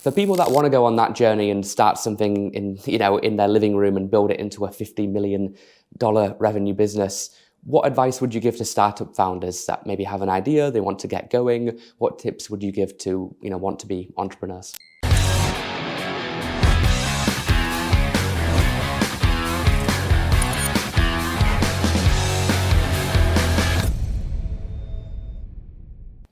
For people that want to go on that journey and start something in their living room and build it into a $50 million revenue business, what advice would you give to startup founders that maybe have an idea, they want to get going? What tips would you give to, want to be entrepreneurs?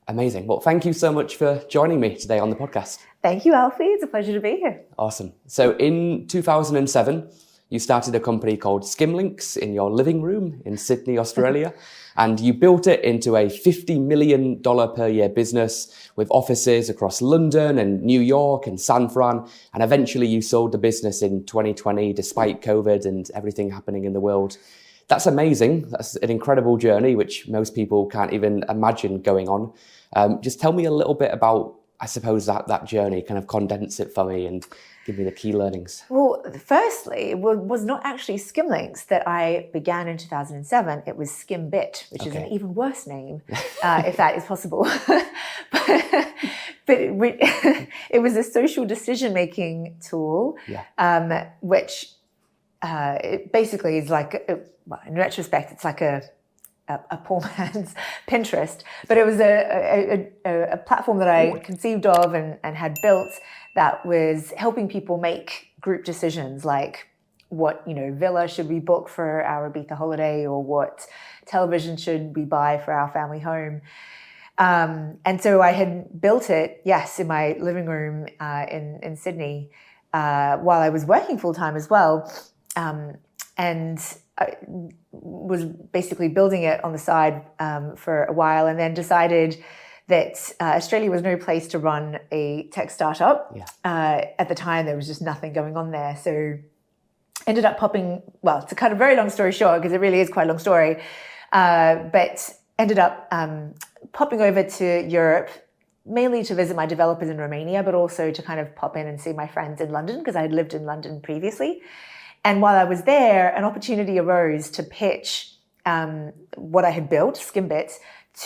Amazing. Well, thank you so much for joining me today on the podcast. Thank you, Alfie. It's a pleasure to be here. Awesome. So in 2007, you started a company called Skimlinks in your living room in Sydney, Australia, and you built it into a $50 million per year business with offices across London and New York and San Fran. And eventually you sold the business in 2020, despite COVID and everything happening in the world. That's amazing. That's an incredible journey, which most people can't even imagine going on. Just tell me a little bit about, I suppose, that journey, kind of condense it for me and give me the key learnings. Well, firstly, it was not actually Skimlinks that I began in 2007. It was Skimbit, which is an even worse name, if that is possible. but it was a social decision-making tool, which it basically is like, in retrospect, it's like a poor man's Pinterest, but it was a platform that I conceived of and had built that was helping people make group decisions, like what villa should we book for our Ibiza holiday, or what television should we buy for our family home. And so I had built it, in my living room in Sydney while I was working full time as well, and I was basically building it on the side for a while, and then decided that Australia was no place to run a tech startup. At the time, there was just nothing going on there. So ended up to cut a very long story short, because it really is quite a long story, but ended up popping over to Europe, mainly to visit my developers in Romania, but also to kind of pop in and see my friends in London, because I had lived in London previously. And while I was there, an opportunity arose to pitch what I had built, Skimbit,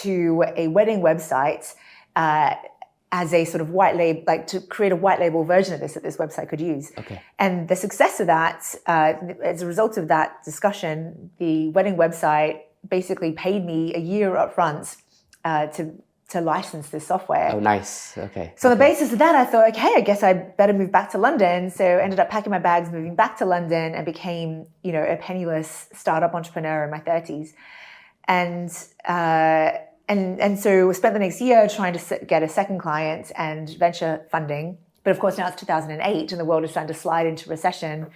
to a wedding website as a sort of white label, like to create a white label version of this that this website could use. And the success of that, as a result of that discussion, the wedding website basically paid me a year up front to license this software. Oh, nice. Okay. So on the basis of that, I thought, okay, I guess I better move back to London. So ended up packing my bags, moving back to London, and became, a penniless startup entrepreneur in my 30s. And so spent the next year trying to get a second client and venture funding. But of course, now it's 2008 and the world is starting to slide into recession.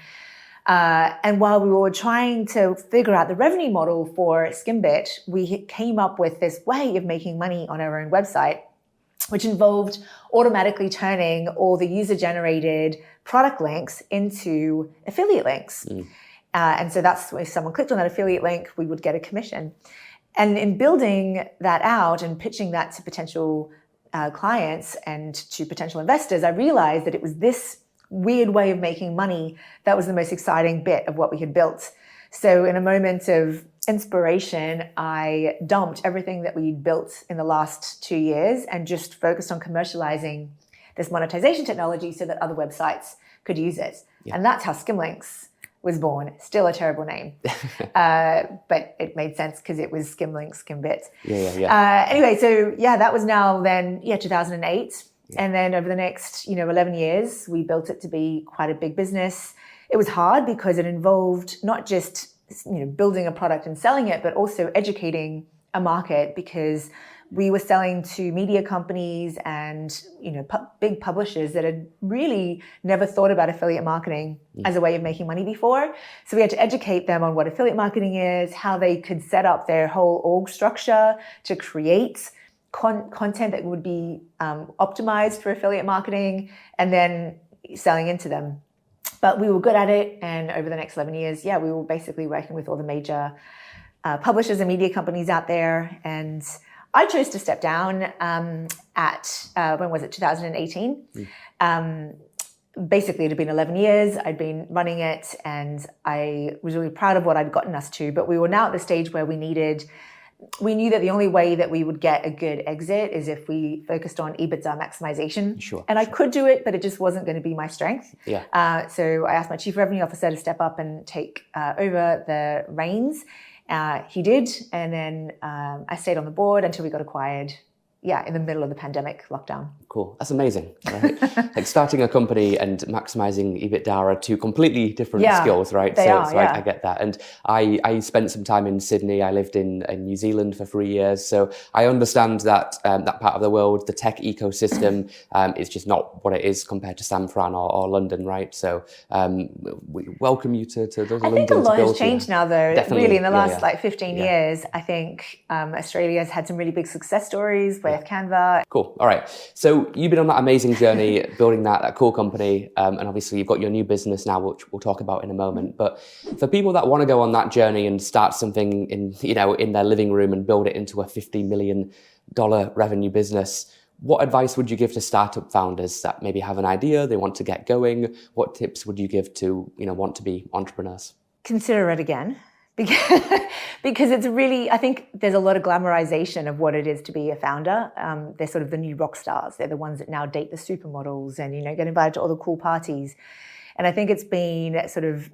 And while we were trying to figure out the revenue model for Skimbit, we came up with this way of making money on our own website, which involved automatically turning all the user-generated product links into affiliate links. And so that's if someone clicked on that affiliate link, we would get a commission. And in building that out and pitching that to potential clients and to potential investors, I realized that it was this weird way of making money that was the most exciting bit of what we had built. So in a moment of inspiration, I dumped everything that we'd built in the last 2 years and just focused on commercializing this monetization technology so that other websites could use it. And that's how Skimlinks was born. Still a terrible name, but it made sense because it was Skimlinks, Skimbit. Anyway, so that was now then 2008. And then over the next, 11 years, we built it to be quite a big business. It was hard because it involved not just, building a product and selling it, but also educating a market, because we were selling to media companies and, big publishers that had really never thought about affiliate marketing as a way of making money before. So we had to educate them on what affiliate marketing is, how they could set up their whole org structure to create content that would be optimized for affiliate marketing, and then selling into them. But we were good at it, and over the next 11 years, we were basically working with all the major publishers and media companies out there. And I chose to step down at, when was it, 2018. Basically, it had been 11 years. I'd been running it, and I was really proud of what I'd gotten us to. But we were now at the stage where we needed we knew that the only way that we would get a good exit is if we focused on EBITDA maximization. Sure. And I could do it, but it just wasn't going to be my strength. Yeah. So I asked my chief revenue officer to step up and take over the reins. He did. And then I stayed on the board until we got acquired. Yeah, in the middle of the pandemic lockdown. Cool. That's amazing, right? Like starting a company and maximizing EBITDA are two completely different skills, right? They are, I get that. And I spent some time in Sydney. I lived in New Zealand for 3 years. So I understand that that part of the world, the tech ecosystem, is just not what it is compared to San Fran or London, right? So we welcome you to London. I think a lot has changed now, though. Definitely. Really, in the last 15 years, I think Australia has had some really big success stories with Canva. Cool. All right. So you've been on that amazing journey building that cool company. And obviously you've got your new business now, which we'll talk about in a moment. But for people that want to go on that journey and start something in their living room and build it into a $50 million revenue business, what advice would you give to startup founders that maybe have an idea, they want to get going? What tips would you give to, want to be entrepreneurs? Consider it again. Because it's really, I think there's a lot of glamorization of what it is to be a founder. They're sort of the new rock stars. They're the ones that now date the supermodels and, get invited to all the cool parties. And I think it's been sort of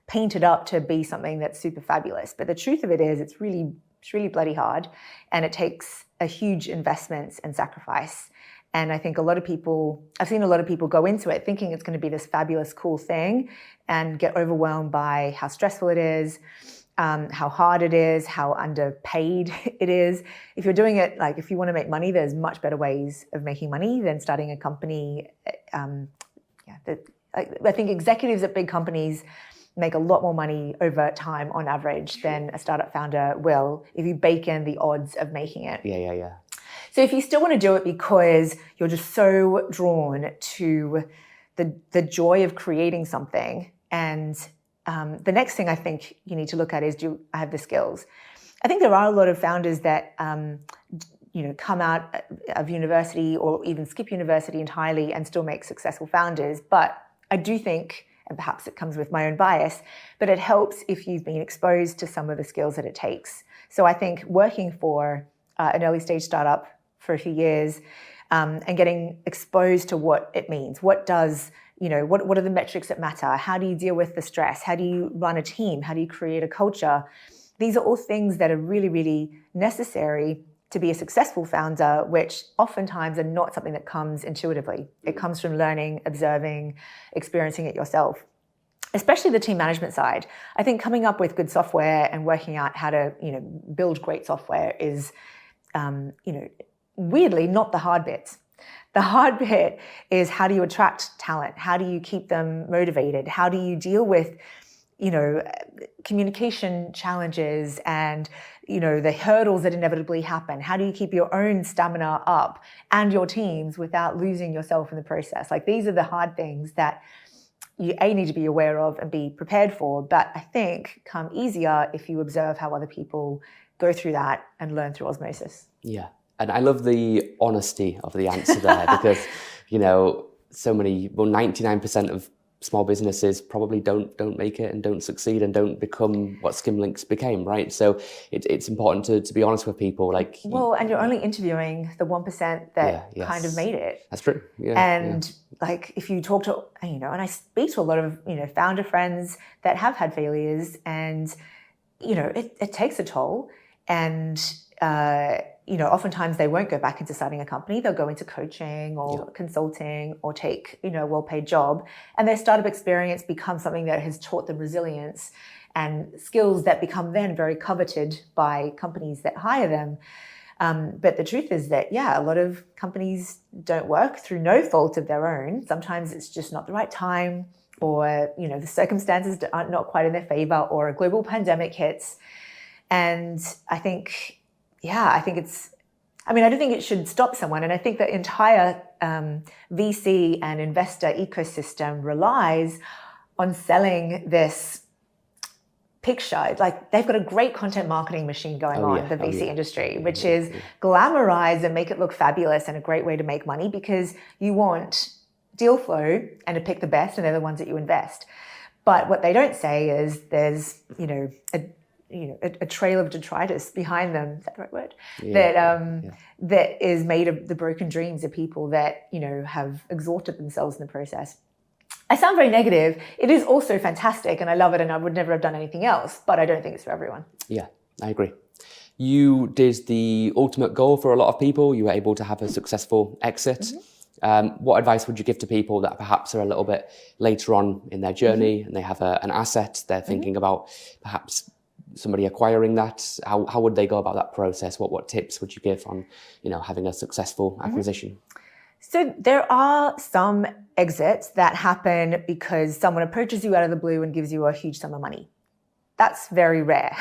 painted up to be something that's super fabulous. But the truth of it is it's really bloody hard. And it takes a huge investment and sacrifice. And I think I've seen a lot of people go into it thinking it's going to be this fabulous, cool thing and get overwhelmed by how stressful it is, how hard it is, how underpaid it is. If you're doing it, if you want to make money, there's much better ways of making money than starting a company. I think executives at big companies make a lot more money over time on average than a startup founder will if you bake in the odds of making it. Yeah. So if you still want to do it because you're just so drawn to the joy of creating something, and the next thing I think you need to look at is, do I have the skills? I think there are a lot of founders that come out of university or even skip university entirely and still make successful founders. But I do think, and perhaps it comes with my own bias, but it helps if you've been exposed to some of the skills that it takes. So I think working for an early stage startup for a few years and getting exposed to what it means. What does, what are the metrics that matter? How do you deal with the stress? How do you run a team? How do you create a culture? These are all things that are really, really necessary to be a successful founder, which oftentimes are not something that comes intuitively. It comes from learning, observing, experiencing it yourself. Especially the team management side. I think coming up with good software and working out how to, build great software is, weirdly not the hard bits. The hard bit is, how do you attract talent? How do you keep them motivated? How do you deal with, communication challenges and, the hurdles that inevitably happen? How do you keep your own stamina up and your teams without losing yourself in the process? These are the hard things that you need to be aware of and be prepared for, but I think come easier if you observe how other people go through that and learn through osmosis. Yeah. And I love the honesty of the answer there because, 99% of small businesses probably don't make it and don't succeed and don't become what Skimlinks became, right? So it's important to be honest with people. And you're only interviewing the 1% that kind of made it. That's true. Yeah. And if you talk to, and I speak to a lot of, founder friends that have had failures, and, it takes a toll. And, oftentimes they won't go back into starting a company. They'll go into coaching or consulting or take, a well-paid job. And their startup experience becomes something that has taught them resilience and skills that become then very coveted by companies that hire them. But the truth is that, a lot of companies don't work through no fault of their own. Sometimes it's just not the right time, or, the circumstances are not quite in their favor, or a global pandemic hits. And I think it's, I don't think it should stop someone. And I think the entire VC and investor ecosystem relies on selling this picture. They've got a great content marketing machine going on, the VC industry, which is glamorize and make it look fabulous and a great way to make money, because you want deal flow and to pick the best, and they're the ones that you invest. But what they don't say is there's, a trail of detritus behind them. Is that the right word? Yeah. That is made of the broken dreams of people that, have exhausted themselves in the process. I sound very negative. It is also fantastic and I love it and I would never have done anything else, but I don't think it's for everyone. Yeah, I agree. You did the ultimate goal for a lot of people. You were able to have a successful exit. Mm-hmm. What advice would you give to people that perhaps are a little bit later on in their journey mm-hmm. and they have an asset, they're thinking mm-hmm. about perhaps somebody acquiring that? How would they go about that process? What tips would you give on, having a successful acquisition? Mm-hmm. So there are some exits that happen because someone approaches you out of the blue and gives you a huge sum of money. That's very rare.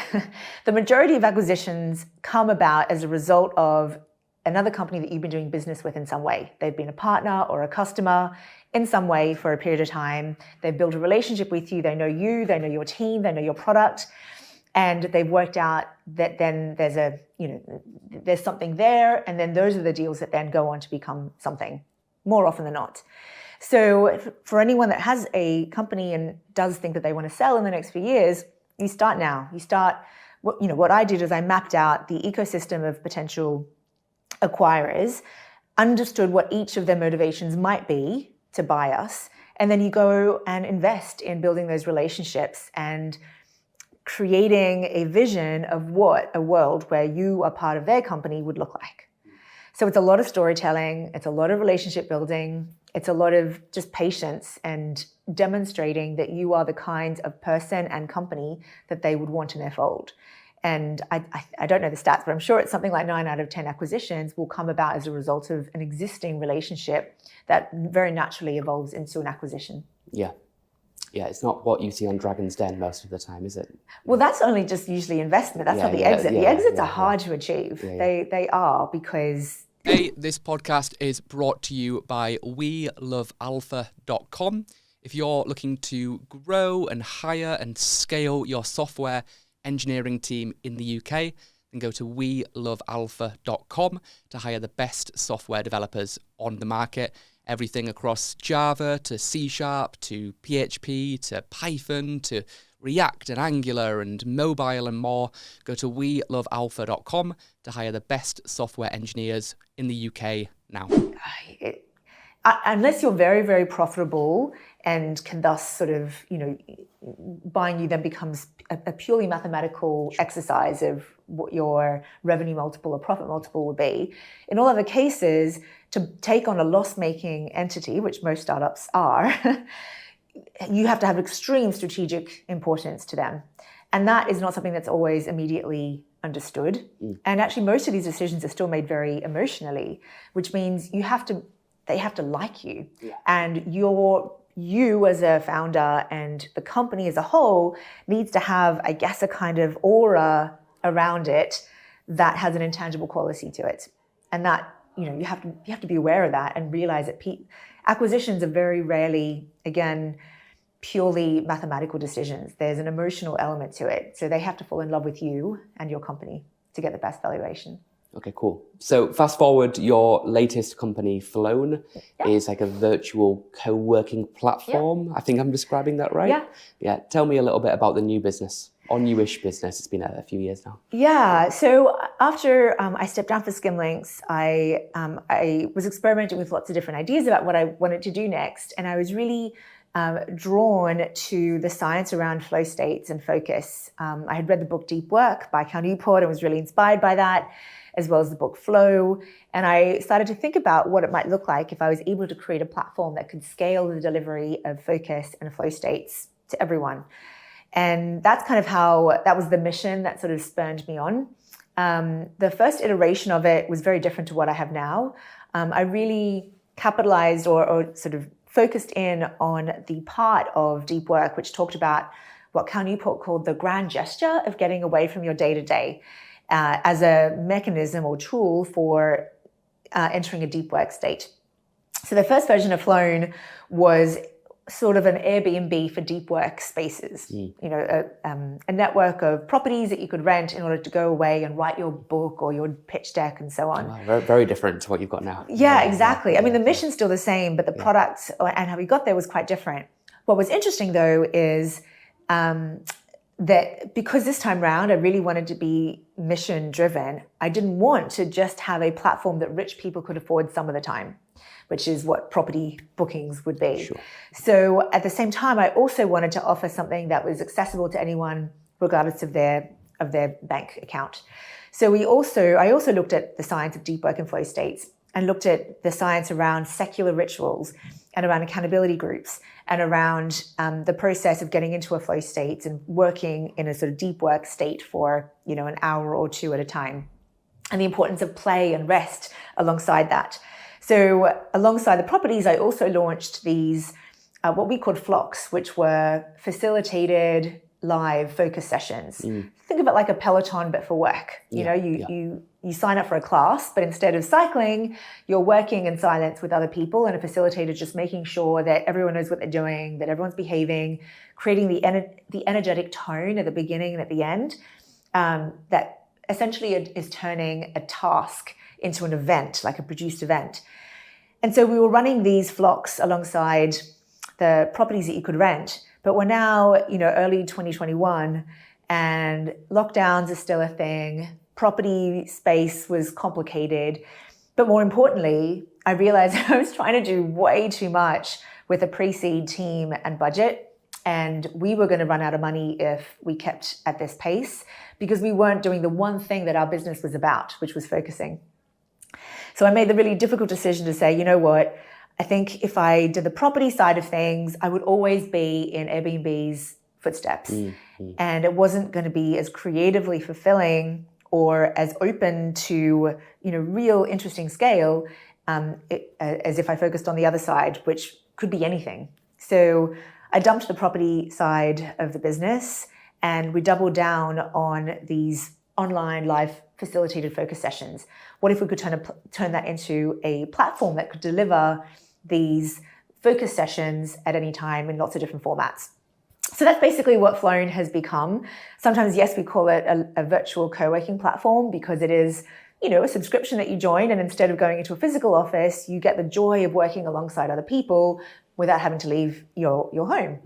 The majority of acquisitions come about as a result of another company that you've been doing business with in some way. They've been a partner or a customer in some way for a period of time. They've built a relationship with you. They know your team, they know your product. And they've worked out that then there's something there. And then those are the deals that then go on to become something more often than not. So for anyone that has a company and does think that they want to sell in the next few years, you start now. What I did is I mapped out the ecosystem of potential acquirers, understood what each of their motivations might be to buy us. And then you go and invest in building those relationships and creating a vision of what a world where you are part of their company would look like. So it's a lot of storytelling, it's a lot of relationship building, it's a lot of just patience and demonstrating that you are the kind of person and company that they would want in their fold. And I don't know the stats, but I'm sure it's something like 9 out of 10 acquisitions will come about as a result of an existing relationship that very naturally evolves into an acquisition. Yeah. Yeah, it's not what you see on Dragon's Den most of the time, is it? Well, that's only just usually investment. That's not the exit. The exits are hard to achieve. They are because... Hey, this podcast is brought to you by WeLoveAlpha.com. If you're looking to grow and hire and scale your software engineering team in the UK, then go to WeLoveAlpha.com to hire the best software developers on the market. Everything across Java to C# to PHP to Python to React and Angular and mobile and more. Go to WeLoveAlpha.com to hire the best software engineers in the UK now. Unless you're very, very profitable and can thus sort of, buying you then becomes a purely mathematical exercise of what your revenue multiple or profit multiple would be. In all other cases, to take on a loss-making entity, which most startups are, you have to have extreme strategic importance to them. And that is not something that's always immediately understood. And actually, most of these decisions are still made very emotionally, which means they have to like you. Yeah. And you as a founder and the company as a whole needs to have, I guess, a kind of aura around it that has an intangible quality to it. And that, you have to be aware of that and realize that acquisitions are very rarely, again, purely mathematical decisions. There's an emotional element to it. So they have to fall in love with you and your company to get the best valuation. Okay, cool. So fast forward, your latest company, Flown, is like a virtual co-working platform. Yeah. I think I'm describing that right? Yeah. Yeah. Tell me a little bit about the new business, or newish business. It's been a few years now. Yeah. So after I stepped down for Skimlinks, I was experimenting with lots of different ideas about what I wanted to do next. And I was really drawn to the science around flow states and focus. I had read the book Deep Work by Cal Newport and was really inspired by that, as well as the book Flow. And I started to think about what it might look like if I was able to create a platform that could scale the delivery of focus and flow states to everyone. And that's kind of that was the mission that sort of spurned me on. The first iteration of it was very different to what I have now. I really capitalized or sort of focused in on the part of Deep Work, which talked about what Cal Newport called the grand gesture of getting away from your day-to-day as a mechanism or tool for entering a deep work state. So the first version of Flown was sort of an Airbnb for deep work spaces, a network of properties that you could rent in order to go away and write your book or your pitch deck and so on. Wow, very, very different to what you've got now. Yeah, exactly. I mean, the mission's still the same, but the product and how we got there was quite different. What was interesting, though, is that because this time round I really wanted to be mission driven, I didn't want to just have a platform that rich people could afford some of the time, which is what property bookings would be. Sure. So at the same time, I also wanted to offer something that was accessible to anyone regardless of their bank account. So I also looked at the science of deep work and flow states, and looked at the science around secular rituals and around accountability groups and around the process of getting into a flow state and working in a sort of deep work state for, an hour or two at a time, and the importance of play and rest alongside that. So alongside the properties, I also launched these, what we called flocks, which were facilitated live focus sessions. Think of it like a Peloton, but for work. You sign up for a class, but instead of cycling, you're working in silence with other people, and a facilitator just making sure that everyone knows what they're doing, that everyone's behaving, creating the energetic tone at the beginning and at the end, that essentially is turning a task into an event, like a produced event. And so we were running these flocks alongside the properties that you could rent, but we're now, early 2021, and lockdowns are still a thing. Property space was complicated. But more importantly, I realized I was trying to do way too much with a pre-seed team and budget. And we were going to run out of money if we kept at this pace, because we weren't doing the one thing that our business was about, which was focusing. So I made the really difficult decision to say, you know what? I think if I did the property side of things, I would always be in Airbnb's footsteps. And it wasn't going to be as creatively fulfilling or as open to, real interesting scale as if I focused on the other side, which could be anything. So I dumped the property side of the business, and we doubled down on these online live facilitated focus sessions. What if we could turn that into a platform that could deliver these focus sessions at any time in lots of different formats? So that's basically what Flown has become. Sometimes, yes, we call it a virtual co-working platform, because it is, a subscription that you join, and instead of going into a physical office, you get the joy of working alongside other people without having to leave your home.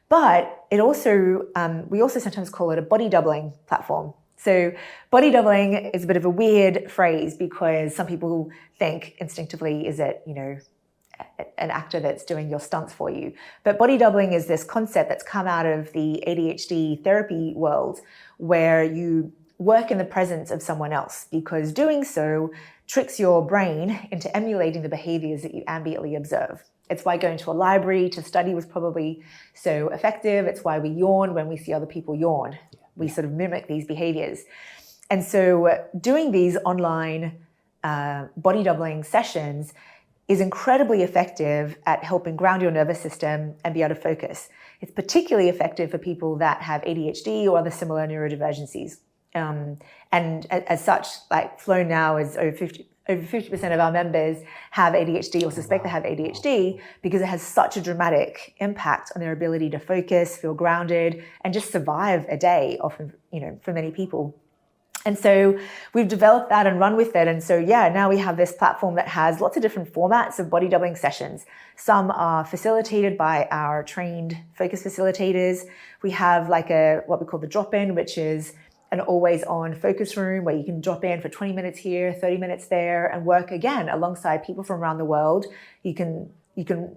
But it also, we also sometimes call it a body doubling platform. So body doubling is a bit of a weird phrase, because some people think instinctively, is it, an actor that's doing your stunts for you. But body doubling is this concept that's come out of the ADHD therapy world, where you work in the presence of someone else, because doing so tricks your brain into emulating the behaviors that you ambiently observe. It's why going to a library to study was probably so effective. It's why we yawn when we see other people yawn. We sort of mimic these behaviors. And so doing these online body doubling sessions is incredibly effective at helping ground your nervous system and be able to focus. It's particularly effective for people that have ADHD or other similar neurodivergencies. And as such, like Flown now is over 50% of our members have ADHD or suspect they have ADHD, because it has such a dramatic impact on their ability to focus, feel grounded, and just survive a day, often, for many people. And so we've developed that and run with it. And so, now we have this platform that has lots of different formats of body doubling sessions. Some are facilitated by our trained focus facilitators. We have what we call the drop-in, which is an always-on focus room where you can drop in for 20 minutes here, 30 minutes there, and work again alongside people from around the world. You can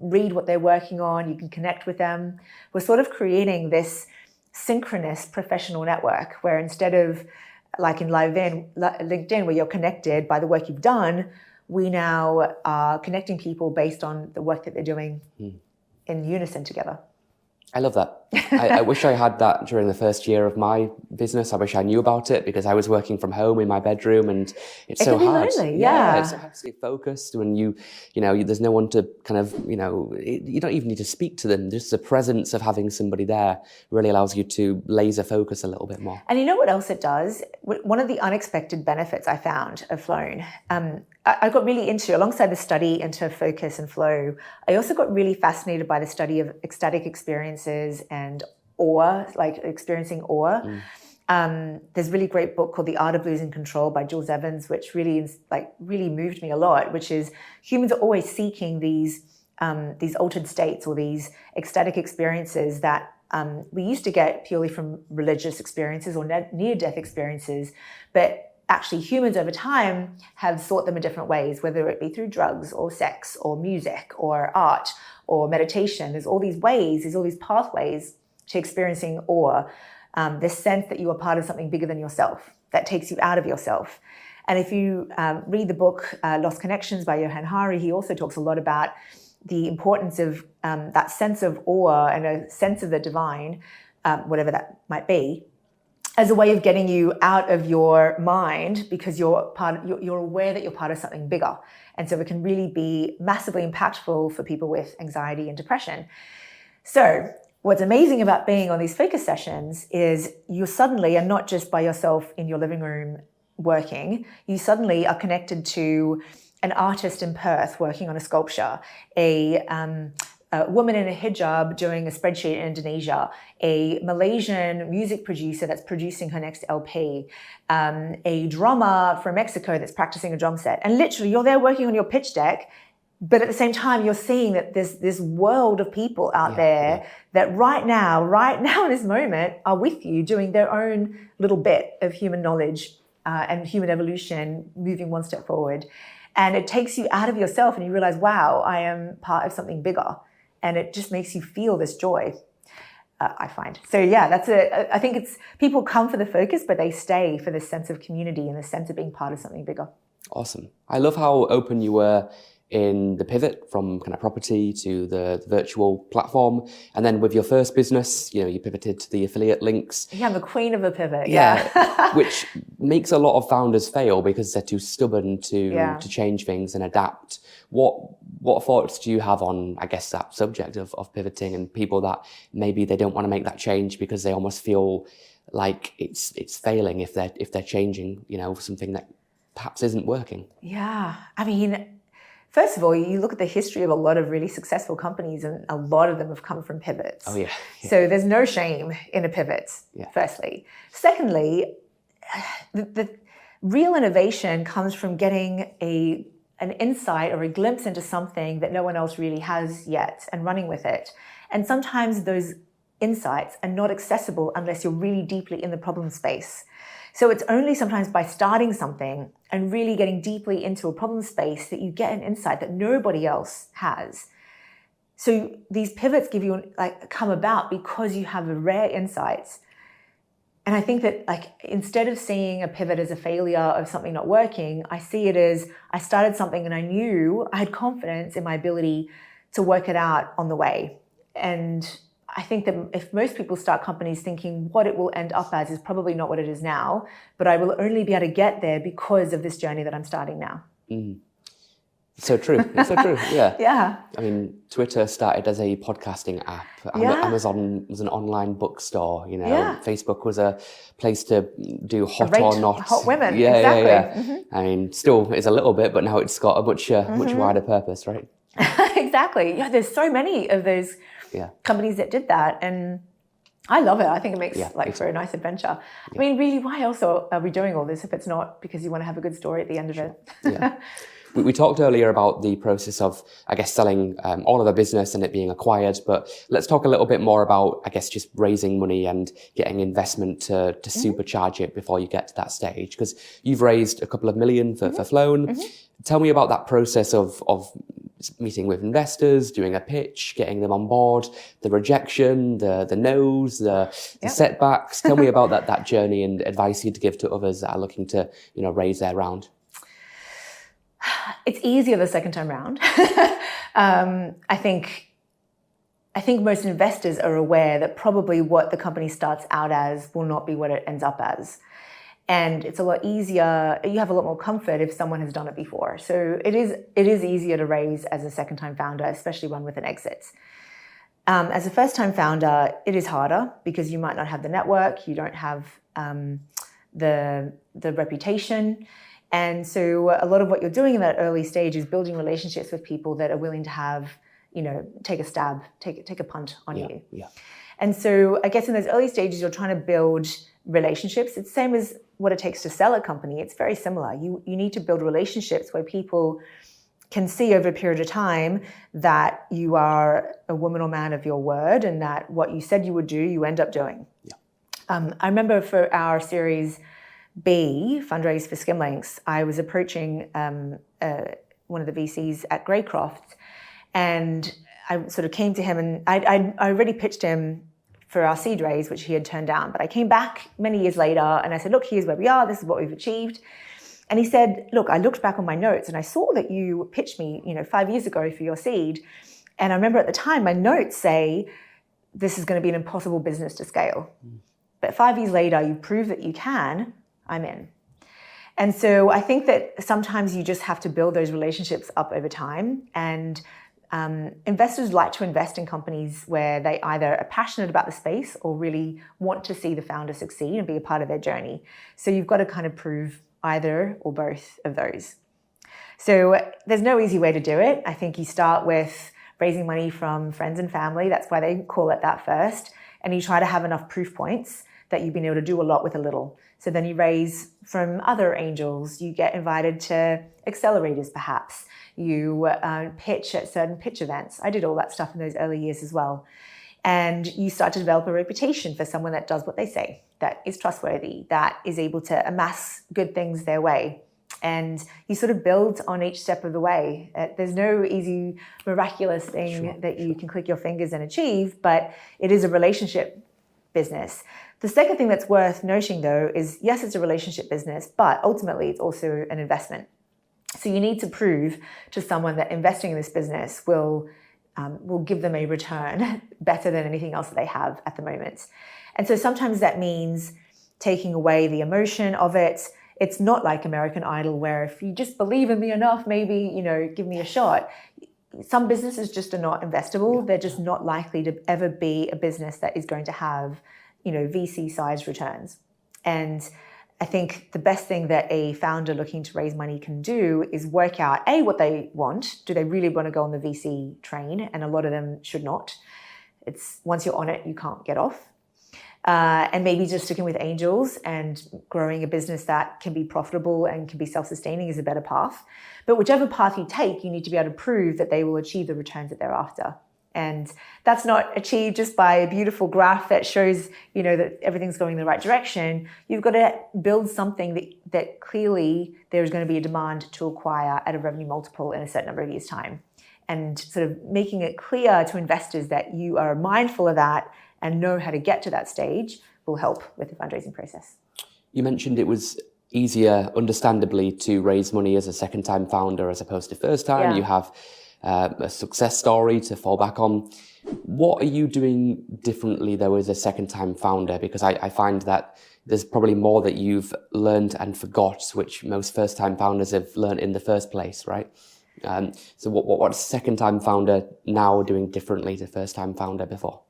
read what they're working on. You can connect with them. We're sort of creating this synchronous professional network where, instead of like in LinkedIn, where you're connected by the work you've done, we now are connecting people based on the work that they're doing in unison together. I love that. I wish I had that during the first year of my business. I wish I knew about it, because I was working from home in my bedroom, and it's so hard. Lonely, it's so hard to stay focused when there's no one to kind of, you don't even need to speak to them. Just the presence of having somebody there really allows you to laser focus a little bit more. And you know what else it does? One of the unexpected benefits I found of Flown, I got really into, alongside the study into focus and flow, I also got really fascinated by the study of ecstatic experiences and awe, like experiencing awe. There's a really great book called The Art of Losing Control by Jules Evans, which really moved me a lot, which is humans are always seeking these altered states or these ecstatic experiences that we used to get purely from religious experiences or near-death experiences, but actually humans over time have sought them in different ways, whether it be through drugs or sex or music or art or meditation. There's all these ways, there's all these pathways to experiencing awe, this sense that you are part of something bigger than yourself, that takes you out of yourself. And if you read the book Lost Connections by Johann Hari, he also talks a lot about the importance of that sense of awe and a sense of the divine, whatever that might be, as a way of getting you out of your mind, because you're aware that you're part of something bigger. And so it can really be massively impactful for people with anxiety and depression. So what's amazing about being on these focus sessions is you suddenly are not just by yourself in your living room working, you suddenly are connected to an artist in Perth working on a sculpture, a woman in a hijab doing a spreadsheet in Indonesia, a Malaysian music producer that's producing her next LP, a drummer from Mexico that's practicing a drum set. And literally you're there working on your pitch deck, but at the same time, you're seeing that there's this world of people out there that right now in this moment are with you doing their own little bit of human knowledge and human evolution, moving one step forward. And it takes you out of yourself and you realize, wow, I am part of something bigger. And it just makes you feel this joy, I find. So yeah, I think it's, people come for the focus, but they stay for this sense of community and the sense of being part of something bigger. Awesome. I love how open you were in the pivot from kind of property to the virtual platform. And then with your first business, you pivoted to the affiliate links. Yeah, I'm the queen of the pivot. Yeah. Which makes a lot of founders fail because they're too stubborn to change things and adapt. What thoughts do you have on, I guess, that subject of pivoting and people that maybe they don't want to make that change because they almost feel like it's failing if they're changing, something that perhaps isn't working? Yeah. I mean, first of all, you look at the history of a lot of really successful companies and a lot of them have come from pivots. Oh, yeah. So there's no shame in a pivot, firstly. Secondly, the real innovation comes from getting an insight or a glimpse into something that no one else really has yet and running with it. And sometimes those insights are not accessible unless you're really deeply in the problem space. So it's only sometimes by starting something and really getting deeply into a problem space that you get an insight that nobody else has. So these pivots come about because you have rare insights. And I think that instead of seeing a pivot as a failure of something not working, I see it as I started something and I knew I had confidence in my ability to work it out on the way. And I think that if most people start companies thinking what it will end up as is probably not what it is now, but I will only be able to get there because of this journey that I'm starting now. Mm. So true. It's so true. Yeah. Yeah. I mean, Twitter started as a podcasting app. Amazon was an online bookstore. Facebook was a place to do hot or not. Hot women. Yeah, exactly. yeah. Mm-hmm. I mean, still is a little bit, but now it's got a much wider purpose, right? Exactly. Yeah. There's so many of those companies that did that, and I love it. I think it makes for a nice adventure. Yeah. I mean, really, why else are we doing all this if it's not because you want to have a good story at the end of it? Yeah. We talked earlier about the process of, I guess, selling all of the business and it being acquired, but let's talk a little bit more about, I guess, just raising money and getting investment to supercharge it before you get to that stage. Because you've raised a couple of million for Flown. Mm-hmm. Tell me about that process of meeting with investors, doing a pitch, getting them on board, the rejection, the no's, the setbacks. Tell me about that journey and advice you'd give to others that are looking to, raise their round. It's easier the second time round. I think most investors are aware that probably what the company starts out as will not be what it ends up as. And it's a lot easier, you have a lot more comfort if someone has done it before. So it is easier to raise as a second-time founder, especially one with an exit. As a first-time founder, it is harder because you might not have the network, you don't have the reputation. And so a lot of what you're doing in that early stage is building relationships with people that are willing to have, take a stab, take a punt on you. Yeah. And so I guess in those early stages, you're trying to build relationships. It's the same as what it takes to sell a company. It's very similar. You need to build relationships where people can see over a period of time that you are a woman or man of your word, and that what you said you would do, you end up doing. Yeah. I remember for our Series B, Fundraise for Skimlinks, I was approaching one of the VCs at Greycroft, and I sort of came to him, and I already pitched him for our seed raise, which he had turned down. But I came back many years later and I said, look, here's where we are. This is what we've achieved. And he said, look, I looked back on my notes and I saw that you pitched me, 5 years ago for your seed. And I remember at the time, my notes say, this is going to be an impossible business to scale. But 5 years later, you prove that you can, I'm in. And so I think that sometimes you just have to build those relationships up over time. And investors like to invest in companies where they either are passionate about the space or really want to see the founder succeed and be a part of their journey. So you've got to kind of prove either or both of those. So there's no easy way to do it. I think you start with raising money from friends and family. That's why they call it that first. And you try to have enough proof points that you've been able to do a lot with a little. So then you raise from other angels. You get invited to accelerators, perhaps. You pitch at certain pitch events. I did all that stuff in those early years as well. And you start to develop a reputation for someone that does what they say, that is trustworthy, that is able to amass good things their way. And you sort of build on each step of the way. There's no easy, miraculous thing that you can click your fingers and achieve, but it is a relationship business. The second thing that's worth noting, though, is yes, it's a relationship business, but ultimately it's also an investment. So you need to prove to someone that investing in this business will give them a return better than anything else that they have at the moment. And so sometimes that means taking away the emotion of it. It's not like American Idol, where if you just believe in me enough, maybe, give me a shot. Some businesses just are not investable. They're just not likely to ever be a business that is going to have, VC-sized returns. And I think the best thing that a founder looking to raise money can do is work out, A, what they want. Do they really want to go on the VC train? And a lot of them should not. It's once you're on it, you can't get off. And maybe just sticking with angels and growing a business that can be profitable and can be self-sustaining is a better path. But whichever path you take, you need to be able to prove that they will achieve the returns that they're after. And that's not achieved just by a beautiful graph that shows, that everything's going in the right direction. You've got to build something that clearly there's going to be a demand to acquire at a revenue multiple in a certain number of years' time. And sort of making it clear to investors that you are mindful of that and know how to get to that stage will help with the fundraising process. You mentioned it was easier, understandably, to raise money as a second-time founder as opposed to first time. Yeah. You have a success story to fall back on. What are you doing differently, though, as a second-time founder? Because I find that there's probably more that you've learned and forgot, which most first-time founders have learned in the first place, right? So what's second-time founder now doing differently to first-time founder before?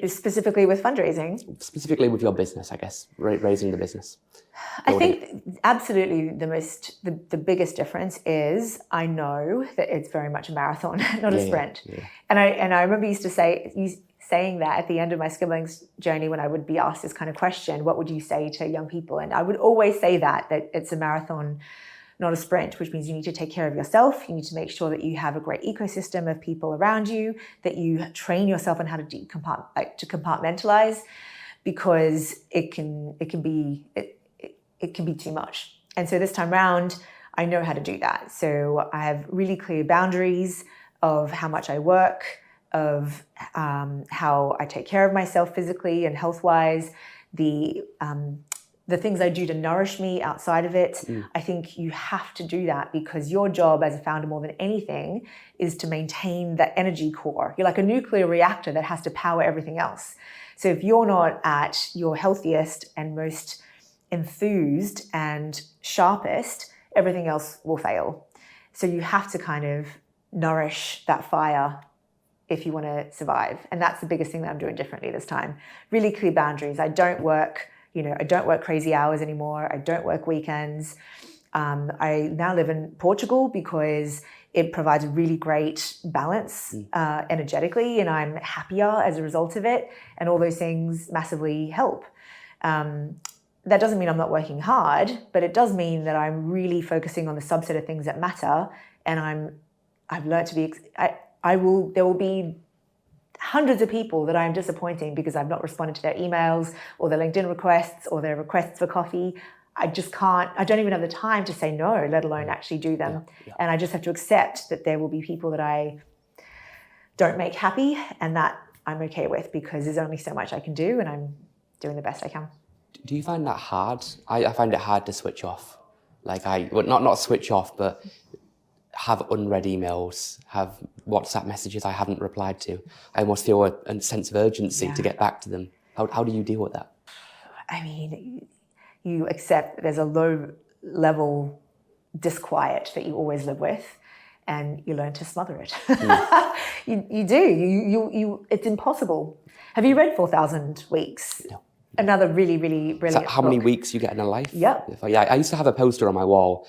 Specifically with fundraising? Specifically with your business, I guess, raising the business. I think absolutely the biggest difference is I know that it's very much a marathon, not a sprint. Yeah. And I remember saying that at the end of my Skimlinks journey when I would be asked this kind of question, what would you say to young people? And I would always say that it's a marathon, not a sprint, which means you need to take care of yourself. You need to make sure that you have a great ecosystem of people around you, that you train yourself on how to compartmentalize, because it can be too much. And so this time round, I know how to do that. So I have really clear boundaries of how much I work, of how I take care of myself physically and health-wise, the things I do to nourish me outside of it. I think you have to do that because your job as a founder, more than anything, is to maintain that energy core. You're like a nuclear reactor that has to power everything else. So if you're not at your healthiest and most enthused and sharpest, everything else will fail. So you have to kind of nourish that fire if you want to survive. And that's the biggest thing that I'm doing differently this time. Really clear boundaries. I don't work crazy hours anymore. I don't work weekends. I now live in Portugal because it provides a really great balance energetically, and I'm happier as a result of it. And all those things massively help. That doesn't mean I'm not working hard, but it does mean that I'm really focusing on the subset of things that matter and I've learned to be, there will be hundreds of people that I'm disappointing because I've not responded to their emails or their LinkedIn requests or their requests for coffee. I don't even have the time to say no, let alone actually do them. And I just have to accept that there will be people that I don't make happy, and that I'm okay with, because there's only so much I can do, and I'm doing the best I can. Do you find that hard? I find it hard to switch off. Like not switch off, but have unread emails, have WhatsApp messages I haven't replied to. I almost feel a sense of urgency to get back to them. How do you deal with that? I mean, you accept that there's a low level disquiet that you always live with, and you learn to smother it. You do. It's impossible. Have you read 4,000 Weeks? No. Another really, really brilliant how many weeks you get in a life? Yeah. I used to have a poster on my wall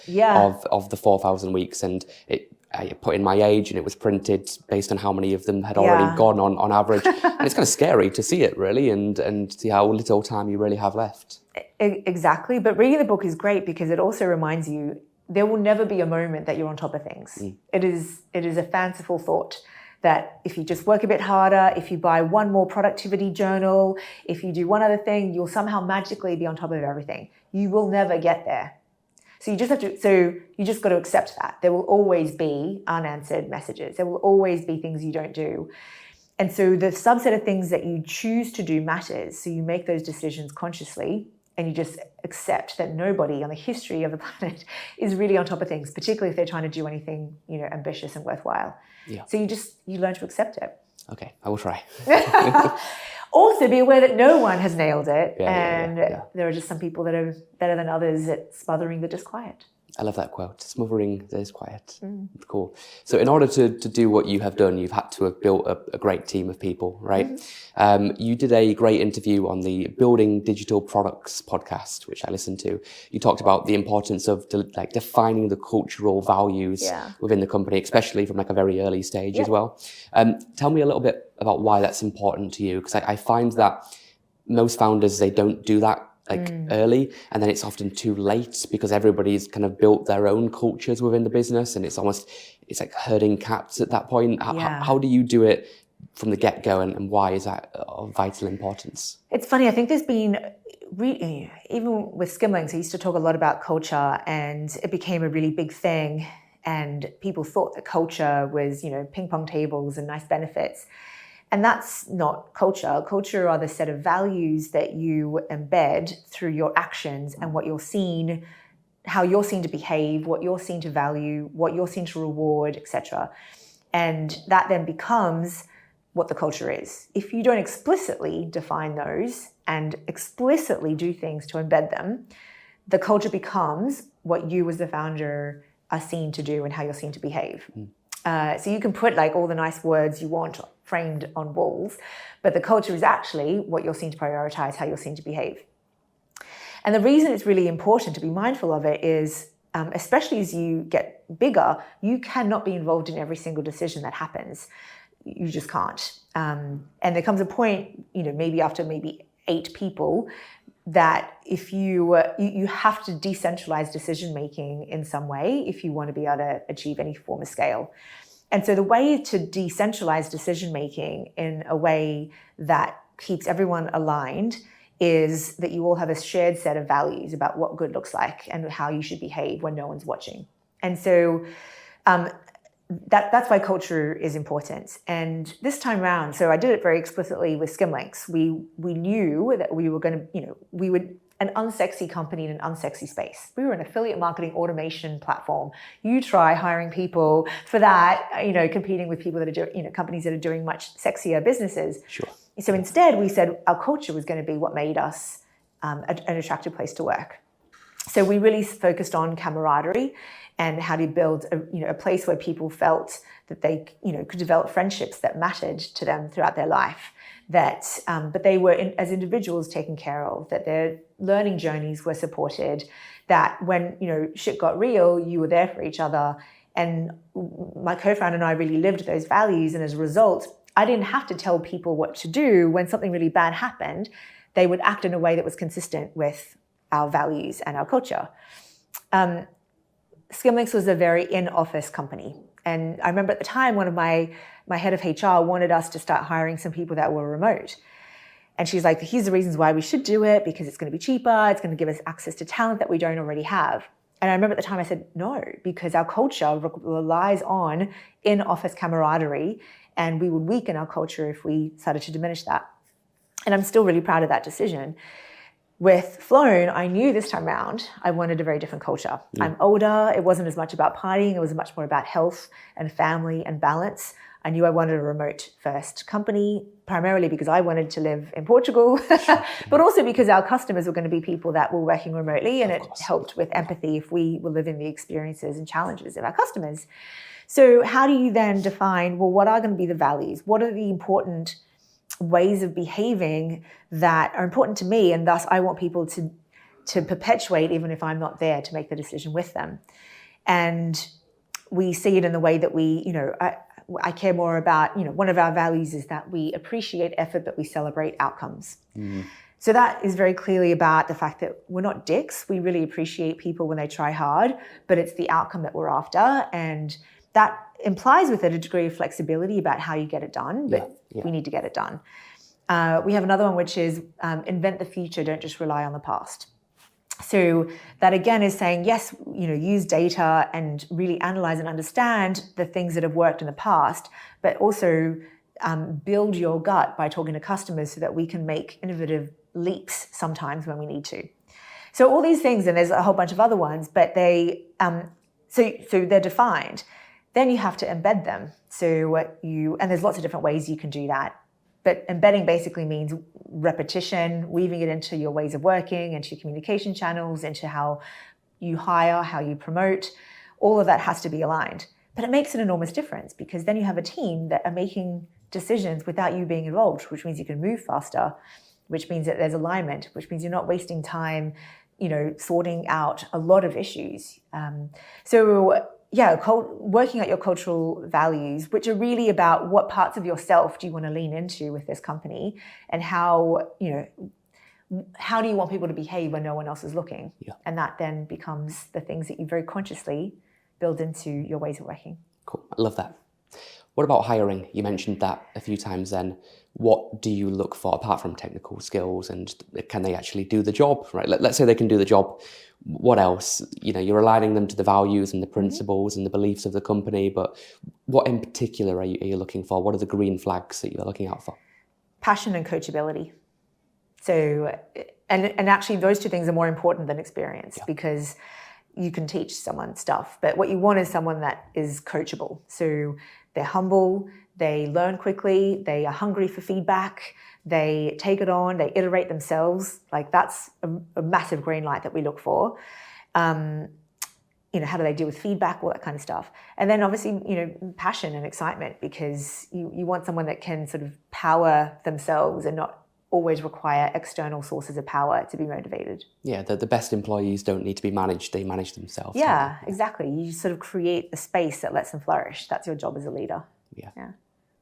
of the 4,000 weeks, and I put in my age, and it was printed based on how many of them had already gone on average. And it's kind of scary to see it, really, and see how little time you really have left. Exactly. But reading the book is great because it also reminds you there will never be a moment that you're on top of things. It is a fanciful thought that if you just work a bit harder, if you buy one more productivity journal, if you do one other thing, you'll somehow magically be on top of everything. You will never get there. So you just got to accept that. There will always be unanswered messages. There will always be things you don't do. And so the subset of things that you choose to do matters. So you make those decisions consciously, and you just accept that nobody on the history of the planet is really on top of things, particularly if they're trying to do anything, ambitious and worthwhile. Yeah. So you learn to accept it. Okay, I will try. Also, be aware that no one has nailed it, and there are just some people that are better than others at smothering the disquiet. I love that quote, smothering the disquiet. It's cool. So in order to do what you have done, you've had to have built a great team of people, right? You did a great interview on the Building Digital Products podcast, which I listened to. You talked about the importance of defining the cultural values within the company, especially from a very early stage as well. Tell me a little bit about why that's important to you, because I find that most founders, they don't do that early, and then it's often too late because everybody's kind of built their own cultures within the business, and it's like herding cats at that point. How do you do it from the get-go, and why is that of vital importance? It's funny, I think there's been, even with Skimlinks, I used to talk a lot about culture, and it became a really big thing, and people thought that culture was, ping pong tables and nice benefits. And that's not culture. Culture are the set of values that you embed through your actions and what you're seen, how you're seen to behave, what you're seen to value, what you're seen to reward, etc. And that then becomes what the culture is. If you don't explicitly define those and explicitly do things to embed them, the culture becomes what you as the founder are seen to do and how you're seen to behave. So you can put all the nice words you want framed on walls, but the culture is actually what you're seen to prioritize, how you're seen to behave. And the reason it's really important to be mindful of it is, especially as you get bigger, you cannot be involved in every single decision that happens. You just can't. And there comes a point, maybe after 8 people, that if you have to decentralize decision-making in some way if you want to be able to achieve any form of scale. And so the way to decentralize decision-making in a way that keeps everyone aligned is that you all have a shared set of values about what good looks like and how you should behave when no one's watching. And so that's why culture is important. And this time around, so I did it very explicitly with Skimlinks. We knew that we were going to, we would an unsexy company in an unsexy space. We were an affiliate marketing automation platform. You try hiring people for that, competing with people that are doing, companies that are doing much sexier businesses. Sure. So instead, we said our culture was going to be what made us an attractive place to work. So we really focused on camaraderie and how to build a place where people felt that they could develop friendships that mattered to them throughout their life. But they were as individuals taken care of, that their learning journeys were supported, that when shit got real, you were there for each other. And my co-founder and I really lived those values, and as a result, I didn't have to tell people what to do. When something really bad happened, they would act in a way that was consistent with our values and our culture. Skimlinks was a very in-office company. And I remember at the time, one of my head of HR wanted us to start hiring some people that were remote. And she's like, here's the reasons why we should do it, because it's going to be cheaper. It's going to give us access to talent that we don't already have. And I remember at the time I said, no, because our culture relies on in-office camaraderie, and we would weaken our culture if we started to diminish that. And I'm still really proud of that decision. With Flown, I knew this time around I wanted a very different culture. Yeah. I'm older. It wasn't as much about partying. It was much more about health and family and balance. I knew I wanted a remote first company, primarily because I wanted to live in Portugal, but also because our customers were going to be people that were working remotely, and it helped with empathy if we were living the experiences and challenges of our customers. So how do you then define, well, what are going to be the values? What are the important ways of behaving that are important to me, and thus I want people to perpetuate even if I'm not there to make the decision with them? And we see it in the way that we, I care more about, one of our values is that we appreciate effort, but we celebrate outcomes. Mm. So that is very clearly about the fact that we're not dicks. We really appreciate people when they try hard, but it's the outcome that we're after. And that implies with it a degree of flexibility about how you get it done, but we need to get it done. We have another one, which is invent the future, don't just rely on the past. So that again is saying, yes, use data and really analyze and understand the things that have worked in the past, but also build your gut by talking to customers so that we can make innovative leaps sometimes when we need to. So all these things, and there's a whole bunch of other ones, but they so they're defined. Then you have to embed them. And there's lots of different ways you can do that. But embedding basically means repetition, weaving it into your ways of working, into your communication channels, into how you hire, how you promote. All of that has to be aligned. But it makes an enormous difference, because then you have a team that are making decisions without you being involved, which means you can move faster, which means that there's alignment, which means you're not wasting time, sorting out a lot of issues. Working out your cultural values, which are really about what parts of yourself do you want to lean into with this company, and how do you want people to behave when no one else is looking? Yeah. And that then becomes the things that you very consciously build into your ways of working. Cool. I love that. What about hiring? You mentioned that a few times then. What do you look for apart from technical skills, and can they actually do the job, right? Let's say they can do the job. What else? You're aligning them to the values and the principles and the beliefs of the company, but what in particular are you looking for? What are the green flags that you're looking out for? Passion and coachability. So, and actually those two things are more important than experience, because you can teach someone stuff, but what you want is someone that is coachable. So they're humble, they learn quickly, they are hungry for feedback, they take it on, they iterate themselves. Like that's a massive green light that we look for. How do they deal with feedback, all that kind of stuff. And then obviously, passion and excitement, because you want someone that can sort of power themselves and not always require external sources of power to be motivated. Yeah, the best employees don't need to be managed, they manage themselves. Yeah, exactly. You sort of create a space that lets them flourish. That's your job as a leader. Yeah.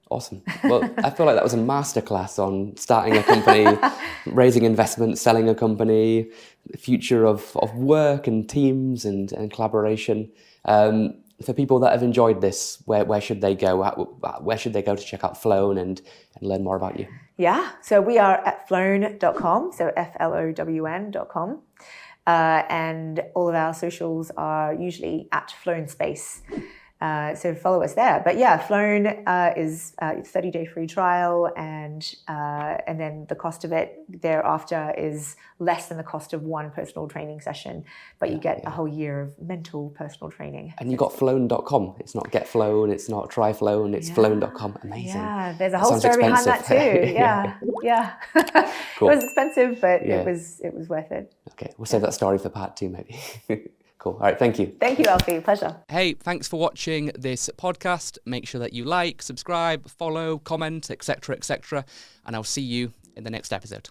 Awesome. Well, I feel like that was a masterclass on starting a company, raising investment, selling a company, the future of work and teams and collaboration. For people that have enjoyed this, where should they go? Where should they go to check out Flown and learn more about you? Yeah, so we are at flown.com, so FLOWN.com. And all of our socials are usually at Flown Space. So follow us there. But yeah, Flown is a 30-day free trial, and then the cost of it thereafter is less than the cost of one personal training session, but you get a whole year of mental personal training. And you got flown.com. It's not get flown, it's not try flown, it's flown.com. Amazing. Yeah, there's a whole story behind that too. Yeah. Cool. It was expensive, but it was worth it. Okay, we'll save that story for part 2 maybe. Cool. All right. Thank you. Thank you, Alfie. Pleasure. Hey, thanks for watching this podcast. Make sure that you like, subscribe, follow, comment, etc., etc. And I'll see you in the next episode.